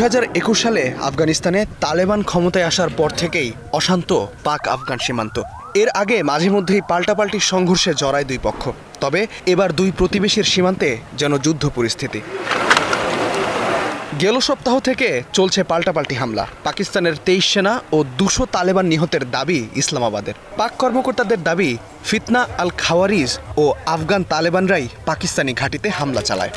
2021 সালে আফগানিস্তানে তালেবান ক্ষমতায় আসার পর থেকেই অশান্ত পাক আফগান সীমান্ত। এর আগে মাঝে মধ্যেই পাল্টাপাল্টি সংঘর্ষে জড়ায় দুই পক্ষ। তবে এবার দুই প্রতিবেশীর সীমান্তে যেন যুদ্ধ পরিস্থিতি। গেল সপ্তাহ থেকে চলছে পাল্টাপাল্টি হামলা। পাকিস্তানের 23 সেনা ও 200 তালেবান নিহতের দাবি ইসলামাবাদের। পাক কর্মকর্তাদের দাবি ফিতনা আল খাওয়ারিজ ও আফগান তালেবানরাই পাকিস্তানি ঘাঁটিতে হামলা চালায়।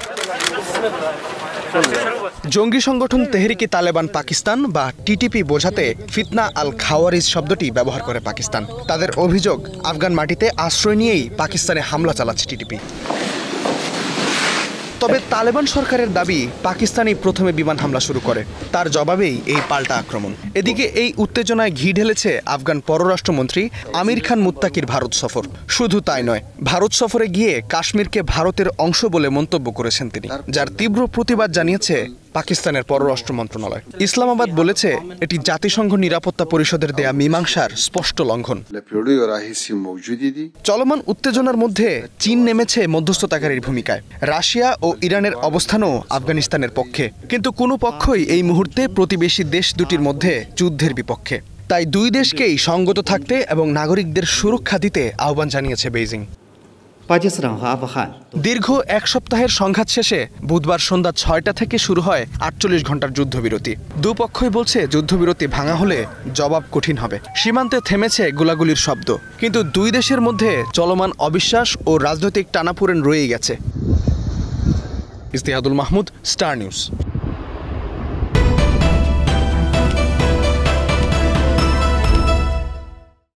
জঙ্গি সংগঠন তেহরিকে তালেবান পাকিস্তান বা টিটিপি বোঝাতে ফিতনা আল খাওয়ারিজ শব্দটি ব্যবহার করে পাকিস্তান। তাদের অভিযোগ, আফগান মাটিতে আশ্রয় নিয়েই পাকিস্তানে হামলা চালাচ্ছে টিটিপি। তবে তালেবান সরকারের দাবি পাকিস্তানই প্রথমে বিমান হামলা শুরু করে, তার জবাবেই এই পাল্টা আক্রমণ। এদিকে এই উত্তেজনায় ঘি ঢেলেছে আফগান পররাষ্ট্রমন্ত্রী আমির খান মুত্তাকির ভারত সফর। শুধু তাই নয়, ভারত সফরে গিয়ে কাশ্মীরকে ভারতের অংশ বলে মন্তব্য করেছেন তিনি, যার তীব্র প্রতিবাদ জানিয়েছে পাকিস্তানের পররাষ্ট্র মন্ত্রণালয়। ইসলামাবাদ বলেছে এটি জাতিসংঘ নিরাপত্তা পরিষদের দেয়া মীমাংসার স্পষ্ট লঙ্ঘন। চলমান উত্তেজনার মধ্যে চীন নেমেছে মধ্যস্থতাকারীর ভূমিকায়। রাশিয়া ও ইরানের অবস্থানও আফগানিস্তানের পক্ষে, কিন্তু কোনো পক্ষই এই মুহূর্তে প্রতিবেশী দেশ দুটির মধ্যে যুদ্ধের বিপক্ষে। তাই দুই দেশকেই সঙ্গত থাকতে এবং নাগরিকদের সুরক্ষা দিতে আহ্বান জানিয়েছে বেইজিং। দীর্ঘ এক সপ্তাহের সংঘাত শেষে বুধবার সন্ধ্যা 6টা থেকে শুরু হয় 48 ঘন্টার যুদ্ধবিরতি। দুপক্ষই বলছে যুদ্ধবিরতি ভাঙা হলে জবাব কঠিন হবে। সীমান্তে থেমেছে গোলাগুলির শব্দ, কিন্তু দুই দেশের মধ্যে চলমান অবিশ্বাস ও রাজনৈতিক টানাপোড়েন রয়েই গেছে। ইস্তেহাদুল মাহমুদ, স্টার নিউজ।